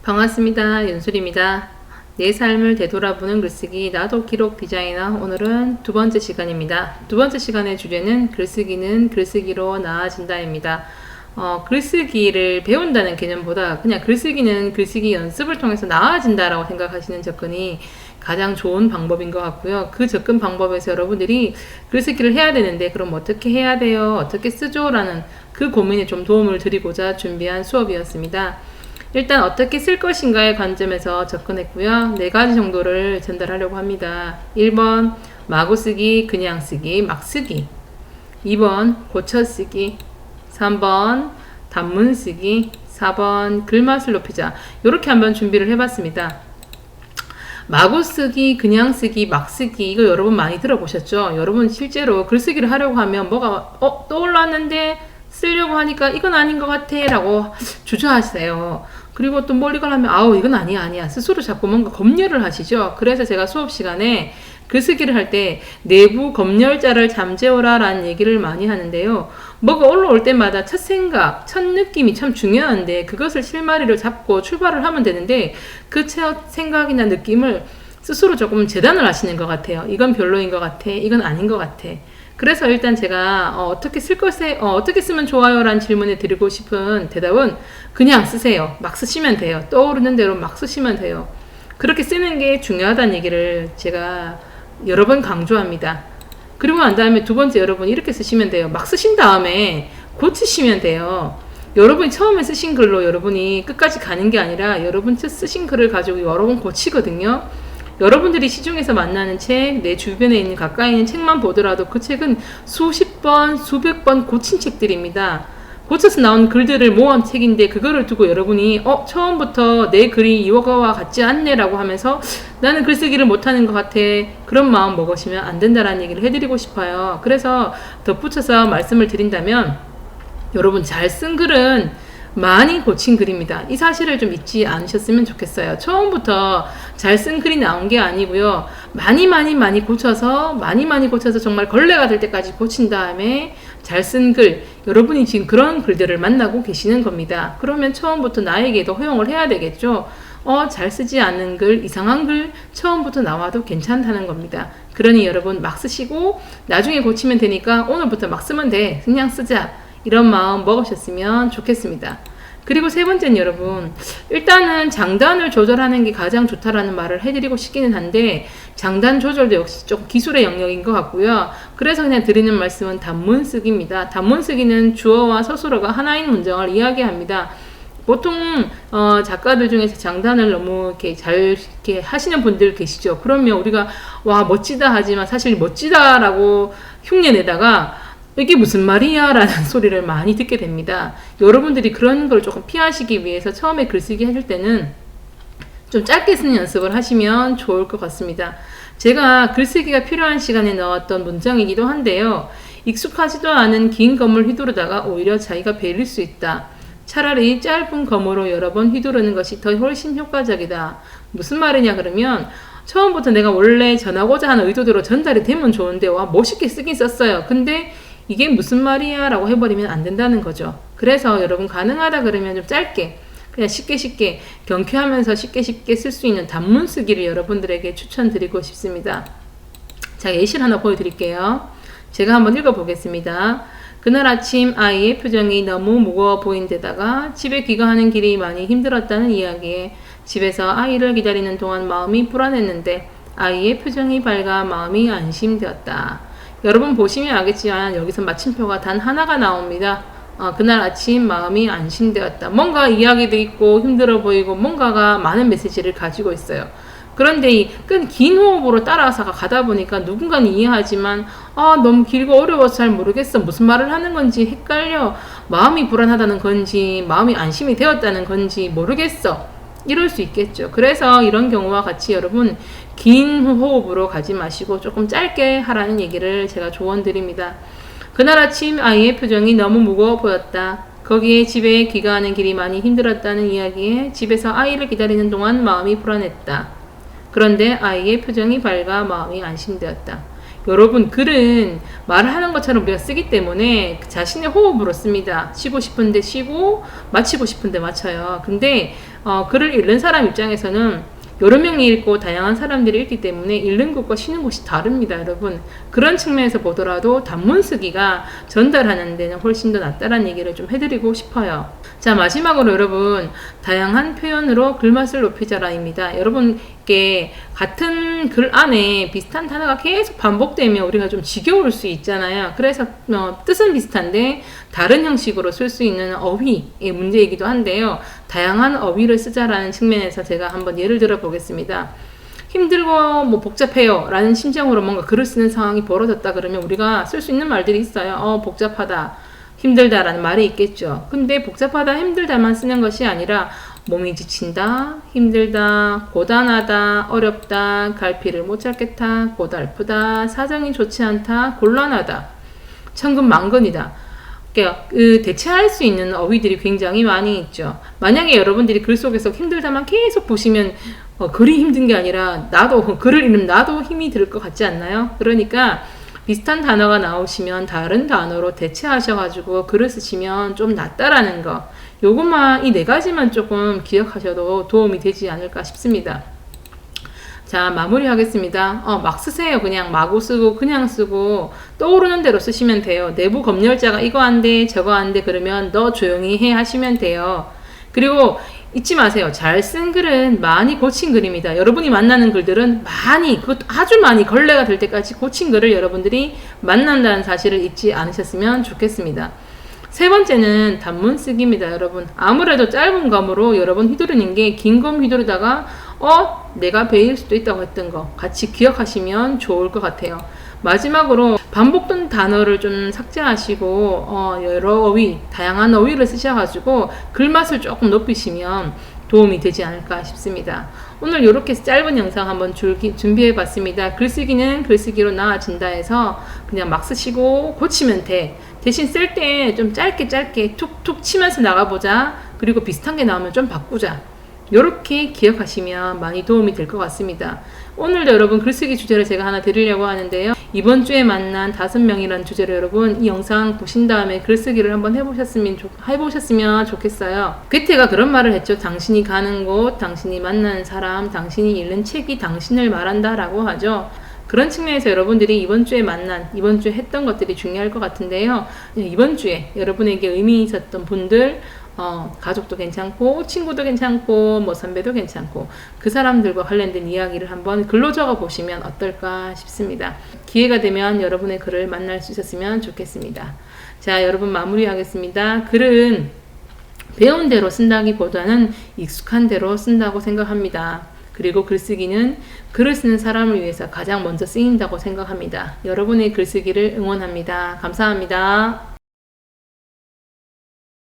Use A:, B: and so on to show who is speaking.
A: 반갑습니다. 윤술입니다. 내 삶을 되돌아보는 글쓰기 나도 기록 디자이너. 오늘은 두 번째 시간입니다. 두 번째 시간의 주제는 글쓰기는 글쓰기로 나아진다입니다. 글쓰기를 배운다는 개념보다 그냥 글쓰기는 글쓰기 연습을 통해서 나아진다라고 생각하시는 접근이 가장 좋은 방법인 것 같고요. 그 접근 방법에서 여러분들이 글쓰기를 해야 되는데 그럼 어떻게 해야 돼요? 어떻게 쓰죠? 라는 그 고민에 좀 도움을 드리고자 준비한 수업이었습니다. 일단 어떻게 쓸 것인가의 관점에서 접근했고요. 4가지 정도를 전달하려고 합니다. 1번 마구 쓰기, 그냥 쓰기, 막 쓰기. 2번 고쳐 쓰기. 3번 단문 쓰기. 4번 글맛을 높이자. 이렇게 한번 준비를 해봤습니다. 마구 쓰기, 그냥 쓰기, 막 쓰기, 이거 여러분 많이 들어보셨죠? 여러분 실제로 글쓰기를 하려고 하면 뭐가 떠올랐는데 쓰려고 하니까 이건 아닌 것 같아 라고 주저하세요. 그리고 또 뭘 이걸 하면 아우 이건 아니야 스스로 자꾸 뭔가 검열을 하시죠. 그래서 제가 수업 시간에 글쓰기를 할 때 내부 검열자를 잠재워라 라는 얘기를 많이 하는데요. 뭐가 올라올 때마다 첫 생각, 첫 느낌이 참 중요한데 그것을 실마리를 잡고 출발을 하면 되는데 그 첫 생각이나 느낌을 스스로 조금 재단을 하시는 것 같아요. 이건 별로인 것 같아, 이건 아닌 것 같아. 그래서 일단 제가 어떻게 쓰면 좋아요? 라는 질문에 드리고 싶은 대답은 그냥 쓰세요. 막 쓰시면 돼요. 떠오르는 대로 막 쓰시면 돼요. 그렇게 쓰는 게 중요하다는 얘기를 제가 여러 번 강조합니다. 그리고 난 다음에 두 번째 여러분 이렇게 쓰시면 돼요. 막 쓰신 다음에 고치시면 돼요. 여러분이 처음에 쓰신 글로 여러분이 끝까지 가는 게 아니라 여러분 첫 쓰신 글을 가지고 여러 번 고치거든요. 여러분들이 시중에서 만나는 책, 내 주변에 있는 가까이 있는 책만 보더라도 그 책은 수십 번, 수백 번 고친 책들입니다. 고쳐서 나온 글들을 모은 책인데 그거를 두고 여러분이 처음부터 내 글이 이거와 같지 않네 라고 하면서 나는 글쓰기를 못하는 것 같아. 그런 마음 먹으시면 안 된다라는 얘기를 해드리고 싶어요. 그래서 덧붙여서 말씀을 드린다면 여러분 잘 쓴 글은 많이 고친 글입니다. 이 사실을 좀 잊지 않으셨으면 좋겠어요. 처음부터 잘 쓴 글이 나온 게 아니고요. 많이 고쳐서 정말 걸레가 될 때까지 고친 다음에 잘 쓴 글, 여러분이 지금 그런 글들을 만나고 계시는 겁니다. 그러면 처음부터 나에게도 허용을 해야 되겠죠. 잘 쓰지 않는 글, 이상한 글 처음부터 나와도 괜찮다는 겁니다. 그러니 여러분 막 쓰시고 나중에 고치면 되니까 오늘부터 막 쓰면 돼. 그냥 쓰자. 이런 마음 먹으셨으면 좋겠습니다. 그리고 세 번째는 여러분 일단은 장단을 조절하는 게 가장 좋다라는 말을 해드리고 싶기는 한데 장단 조절도 역시 좀 기술의 영역인 것 같고요. 그래서 그냥 드리는 말씀은 단문 쓰기입니다. 단문 쓰기는 주어와 서술어가 하나인 문장을 이야기합니다. 보통 작가들 중에서 장단을 너무 이렇게 하시는 분들 계시죠. 그러면 우리가 와 멋지다 하지만 사실 멋지다라고 흉내내다가 이게 무슨 말이야? 라는 소리를 많이 듣게 됩니다. 여러분들이 그런 걸 조금 피하시기 위해서 처음에 글쓰기 하실 때는 좀 짧게 쓰는 연습을 하시면 좋을 것 같습니다. 제가 글쓰기가 필요한 시간에 넣었던 문장이기도 한데요. 익숙하지도 않은 긴 검을 휘두르다가 오히려 자기가 베릴 수 있다. 차라리 짧은 검으로 여러 번 휘두르는 것이 더 훨씬 효과적이다. 무슨 말이냐 그러면 처음부터 내가 원래 전하고자 하는 의도대로 전달이 되면 좋은데 와 멋있게 쓰긴 썼어요. 근데 이게 무슨 말이야? 라고 해버리면 안 된다는 거죠. 그래서 여러분 가능하다 그러면 좀 짧게 그냥 쉽게 경쾌하면서 쉽게 쓸 수 있는 단문 쓰기를 여러분들에게 추천드리고 싶습니다. 자, 예시를 하나 보여드릴게요. 제가 한번 읽어보겠습니다. 그날 아침 아이의 표정이 너무 무거워 보인 데다가 집에 귀가하는 길이 많이 힘들었다는 이야기에 집에서 아이를 기다리는 동안 마음이 불안했는데 아이의 표정이 밝아 마음이 안심되었다. 여러분 보시면 알겠지만 여기서 마침표가 단 하나가 나옵니다. 그날 아침 마음이 안심되었다. 뭔가 이야기도 있고 힘들어 보이고 뭔가가 많은 메시지를 가지고 있어요. 그런데 이 긴 호흡으로 따라서 가다 보니까 누군가는 이해하지만 너무 길고 어려워서 잘 모르겠어. 무슨 말을 하는 건지 헷갈려. 마음이 불안하다는 건지 마음이 안심이 되었다는 건지 모르겠어. 이럴 수 있겠죠. 그래서 이런 경우와 같이 여러분 긴 호흡으로 가지 마시고 조금 짧게 하라는 얘기를 제가 조언드립니다. 그날 아침 아이의 표정이 너무 무거워 보였다. 거기에 집에 귀가하는 길이 많이 힘들었다는 이야기에 집에서 아이를 기다리는 동안 마음이 불안했다. 그런데 아이의 표정이 밝아 마음이 안심되었다. 여러분 글은 말을 하는 것처럼 우리가 쓰기 때문에 자신의 호흡으로 씁니다. 쉬고 싶은데 쉬고 마치고 싶은데 마쳐요. 근데 글을 읽는 사람 입장에서는 여러 명이 읽고 다양한 사람들이 읽기 때문에 읽는 곳과 쉬는 곳이 다릅니다, 여러분. 그런 측면에서 보더라도 단문 쓰기가 전달하는 데는 훨씬 더 낫다라는 얘기를 좀 해드리고 싶어요. 자, 마지막으로 여러분, 다양한 표현으로 글맛을 높이자라입니다. 여러분께 같은 글 안에 비슷한 단어가 계속 반복되면 우리가 좀 지겨울 수 있잖아요. 그래서 뜻은 비슷한데 다른 형식으로 쓸 수 있는 어휘의 문제이기도 한데요. 다양한 어휘를 쓰자라는 측면에서 제가 한번 예를 들어 보겠습니다. 힘들고 뭐 복잡해요 라는 심정으로 뭔가 글을 쓰는 상황이 벌어졌다 그러면 우리가 쓸 수 있는 말들이 있어요. 복잡하다, 힘들다 라는 말이 있겠죠. 근데 복잡하다, 힘들다만 쓰는 것이 아니라 몸이 지친다, 힘들다, 고단하다, 어렵다, 갈피를 못 잡겠다, 고달프다, 사정이 좋지 않다, 곤란하다, 천근만근이다. 그 대체할 수 있는 어휘들이 굉장히 많이 있죠. 만약에 여러분들이 글 속에서 힘들다만 계속 보시면 글이 힘든 게 아니라 나도 글을 읽으면 나도 힘이 들 것 같지 않나요? 그러니까 비슷한 단어가 나오시면 다른 단어로 대체하셔가지고 글을 쓰시면 좀 낫다라는 거, 요것만 이 네 가지만 조금 기억하셔도 도움이 되지 않을까 싶습니다. 자, 마무리하겠습니다. 막 쓰세요. 그냥 마구 쓰고 그냥 쓰고 떠오르는 대로 쓰시면 돼요. 내부 검열자가 이거 안 돼, 저거 안 돼 그러면 너 조용히 해 하시면 돼요. 그리고 잊지 마세요. 잘 쓴 글은 많이 고친 글입니다. 여러분이 만나는 글들은 많이, 그것도 아주 많이 걸레가 될 때까지 고친 글을 여러분들이 만난다는 사실을 잊지 않으셨으면 좋겠습니다. 세 번째는 단문 쓰기입니다, 여러분. 아무래도 짧은 검으로 여러분 휘두르는 게 긴 검 휘두르다가 내가 베일 수도 있다고 했던 거 같이 기억하시면 좋을 것 같아요. 마지막으로 반복된 단어를 좀 삭제하시고 여러 어휘, 다양한 어휘를 쓰셔가지고 글맛을 조금 높이시면 도움이 되지 않을까 싶습니다. 오늘 이렇게 짧은 영상 한번 준비해 봤습니다. 글쓰기는 글쓰기로 나아진다 해서 그냥 막 쓰시고 고치면 돼. 대신 쓸 때 좀 짧게 툭툭 치면서 나가보자. 그리고 비슷한 게 나오면 좀 바꾸자. 이렇게 기억하시면 많이 도움이 될 것 같습니다. 오늘도 여러분 글쓰기 주제를 제가 하나 드리려고 하는데요. 이번 주에 만난 5명이라는 주제로 여러분 이 영상 보신 다음에 글쓰기를 한번 해보셨으면 좋겠어요. 괴테가 그런 말을 했죠. 당신이 가는 곳, 당신이 만나는 사람, 당신이 읽는 책이 당신을 말한다 라고 하죠. 그런 측면에서 여러분들이 이번 주에 했던 것들이 중요할 것 같은데요. 이번 주에 여러분에게 의미 있었던 분들, 가족도 괜찮고 친구도 괜찮고 뭐 선배도 괜찮고 그 사람들과 관련된 이야기를 한번 글로 적어 보시면 어떨까 싶습니다. 기회가 되면 여러분의 글을 만날 수 있었으면 좋겠습니다. 자, 여러분 마무리하겠습니다. 글은 배운 대로 쓴다기보다는 익숙한 대로 쓴다고 생각합니다. 그리고 글쓰기는 글을 쓰는 사람을 위해서 가장 먼저 쓰인다고 생각합니다. 여러분의 글쓰기를 응원합니다. 감사합니다.